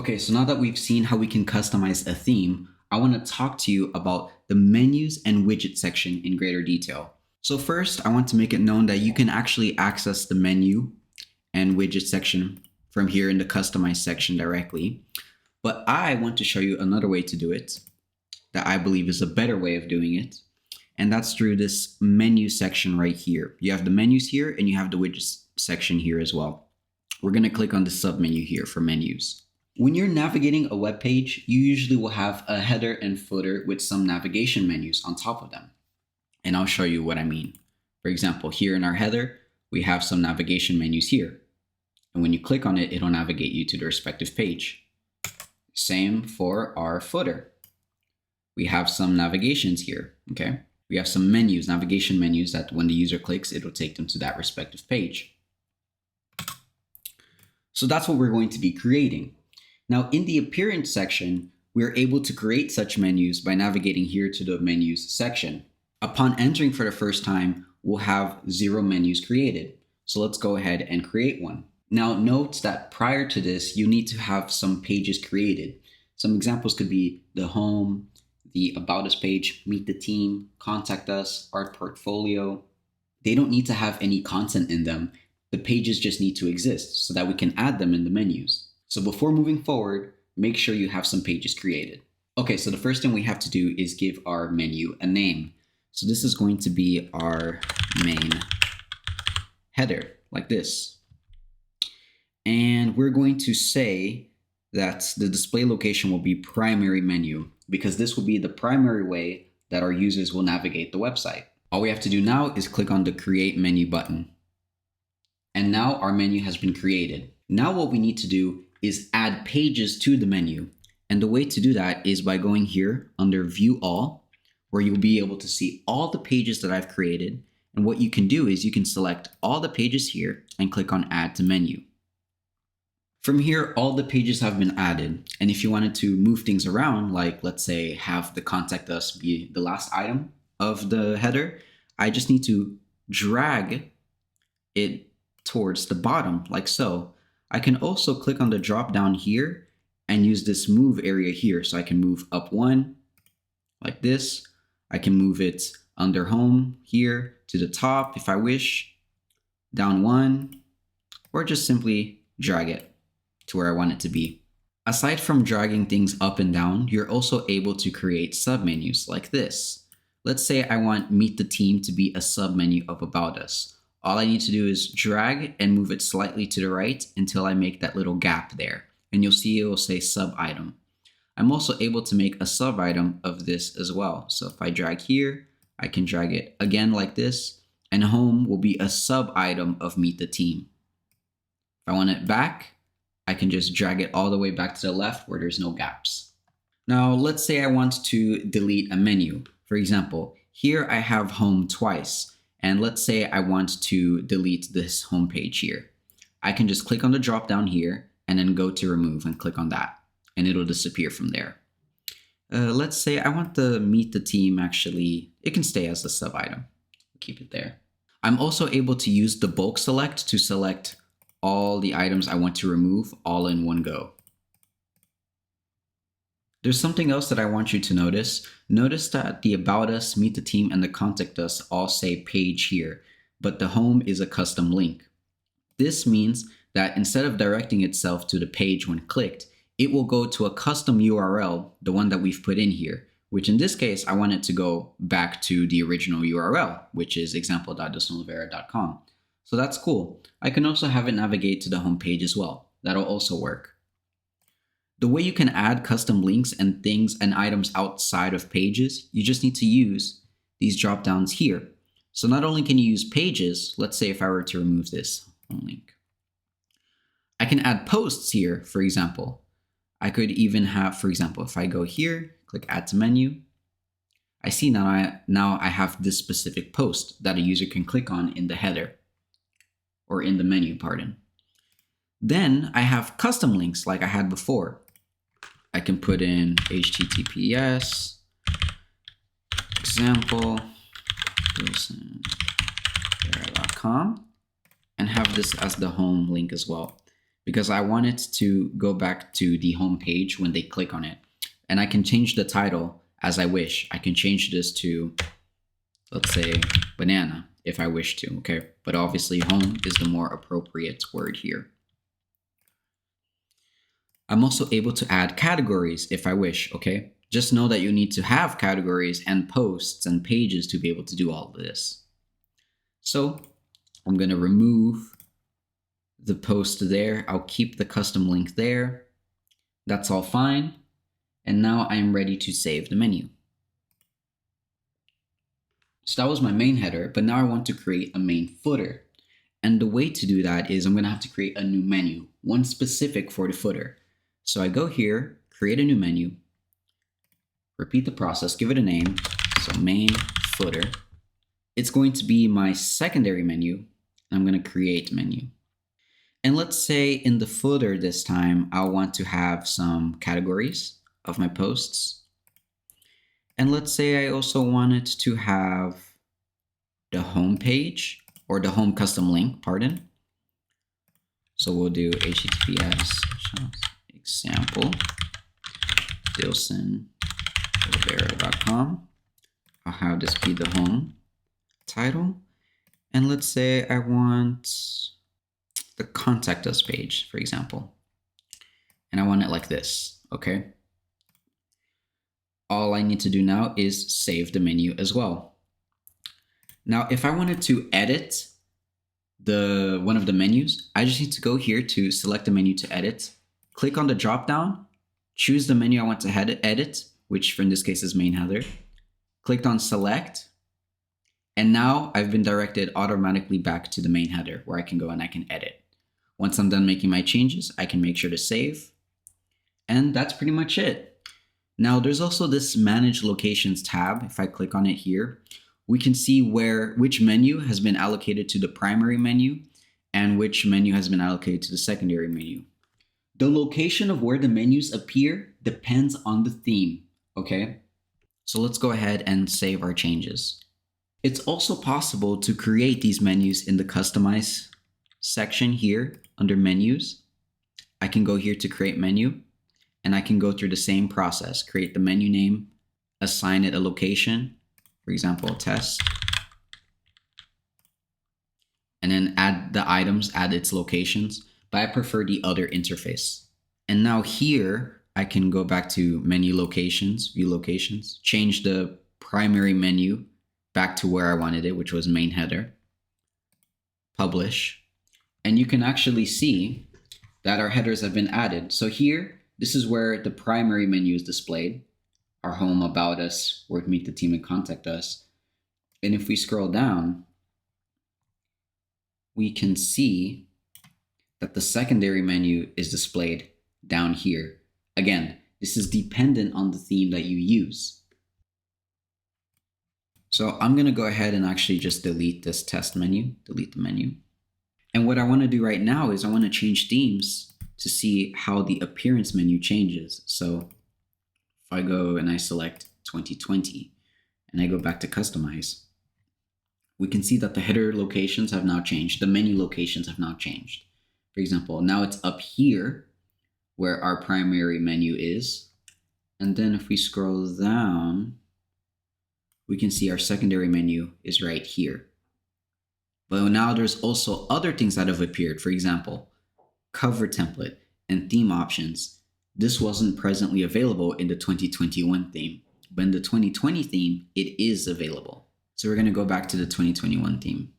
Okay, so now that we've seen how we can customize a theme, I want to talk to you about the menus and widget section in greater detail. So first, I want to make it known that you can actually access the menu and widget section from here in the customize section directly. But I want to show you another way to do it that I believe is a better way of doing it. And that's through this menu section right here. You have the menus here and you have the widgets section here as well. We're going to click on the submenu here for menus. When you're navigating a web page, you usually will have a header and footer with some navigation menus on top of them. And I'll show you what I mean. For example, here in our header, we have some navigation menus here. And when you click on it, it'll navigate you to the respective page. Same for our footer. We have some navigations here, okay? We have some menus, navigation menus that when the user clicks, it'll take them to that respective page. So that's what we're going to be creating. Now in the appearance section, we're able to create such menus by navigating here to the menus section. Upon entering for the first time, we'll have 0 menus created. So let's go ahead and create one. Now note that prior to this, you need to have some pages created. Some examples could be the home, the about us page, meet the team, contact us, art portfolio. They don't need to have any content in them. The pages just need to exist so that we can add them in the menus. So before moving forward, make sure you have some pages created. Okay, so the first thing we have to do is give our menu a name. So this is going to be our main header, like this. And we're going to say that the display location will be primary menu because this will be the primary way that our users will navigate the website. All we have to do now is click on the Create Menu button. And now our menu has been created. Now what we need to do is add pages to the menu. And the way to do that is by going here under View All, where you'll be able to see all the pages that I've created. And what you can do is you can select all the pages here and click on Add to Menu. From here, all the pages have been added. And if you wanted to move things around, like let's say have the contact us be the last item of the header, I just need to drag it towards the bottom like so. I can also click on the drop down here and use this move area here. So I can move up one like this. I can move it under home here to the top if I wish, down one, or just simply drag it to where I want it to be. Aside from dragging things up and down, you're also able to create submenus like this. Let's say I want Meet the Team to be a submenu of About Us. All I need to do is drag and move it slightly to the right until I make that little gap there. And you'll see it will say sub item. I'm also able to make a sub item of this as well. So if I drag here, I can drag it again like this, and home will be a sub item of Meet the Team. If I want it back, I can just drag it all the way back to the left where there's no gaps. Now, let's say I want to delete a menu. For example, here I have home twice. And let's say I want to delete this home page here. I can just click on the drop down here and then go to remove and click on that. And it'll disappear from there. Let's say I want to Meet the Team actually, it can stay as a sub item. Keep it there. I'm also able to use the bulk select to select all the items I want to remove all in one go. There's something else that I want you to notice. Notice that the About Us, Meet the Team, and the Contact Us all say page here, but the home is a custom link. This means that instead of directing itself to the page when clicked, it will go to a custom URL, the one that we've put in here, which in this case, I want it to go back to the original URL, which is example.dosolivera.com. So that's cool. I can also have it navigate to the home page as well. That'll also work. The way you can add custom links and things and items outside of pages, you just need to use these drop downs here. So not only can you use pages, let's say if I were to remove this link, I can add posts here, for example. I could even have, for example, if I go here, click Add to Menu, I see now I have this specific post that a user can click on in the header or in the menu, pardon. Then I have custom links like I had before. I can put in HTTPS, example.com, and have this as the home link as well. because I want it to go back to the home page when they click on it. And I can change the title as I wish. I can change this to, let's say, banana if I wish to, okay? But obviously home is the more appropriate word here. I'm also able to add categories if I wish, okay? Just know that you need to have categories and posts and pages to be able to do all of this. So I'm gonna remove the post there. I'll keep the custom link there. That's all fine. And now I'm ready to save the menu. So that was my main header, but now I want to create a main footer. And the way to do that is I'm gonna have to create a new menu, one specific for the footer. So I go here, create a new menu, repeat the process, give it a name. So main footer. It's going to be my secondary menu. I'm gonna create menu. And let's say in the footer this time, I want to have some categories of my posts. And let's say I also wanted to have the home page or the home custom link, pardon. So we'll do https example dilsonrivera.com. I'll have this be the home title. And let's say I want the contact us page, for example. And I want it like this, okay? All I need to do now is save the menu as well. Now, if I wanted to edit one of the menus, I just need to go here to select the menu to edit, click on the drop down, choose the menu I want to edit, which in this case is main header, clicked on select, and now I've been directed automatically back to the main header where I can go and I can edit. Once I'm done making my changes, I can make sure to save, and that's pretty much it. Now there's also this manage locations tab. If I click on it here, we can see which menu has been allocated to the primary menu and which menu has been allocated to the secondary menu. The location of where the menus appear depends on the theme, okay? So let's go ahead and save our changes. It's also possible to create these menus in the customize section here under menus. I can go here to create menu and I can go through the same process, create the menu name, assign it a location, for example, test, and then add the items, add its locations, but I prefer the other interface. And now here, I can go back to menu locations, view locations, change the primary menu back to where I wanted it, which was main header, publish, and you can actually see that our headers have been added. So here, this is where the primary menu is displayed, our home, about us, where to meet the team and contact us. And if we scroll down, we can see that the secondary menu is displayed down here. Again, this is dependent on the theme that you use. So I'm gonna go ahead and actually just delete this test menu, delete the menu. And what I wanna do right now is I wanna change themes to see how the appearance menu changes. So if I go and I select 2020 and I go back to customize, we can see that the header locations have now changed. The menu locations have now changed. For example, now it's up here where our primary menu is. And then if we scroll down, we can see our secondary menu is right here. But now there's also other things that have appeared. For example, cover template and theme options. This wasn't presently available in the 2021 theme, but in the 2020 theme, it is available. So we're gonna go back to the 2021 theme.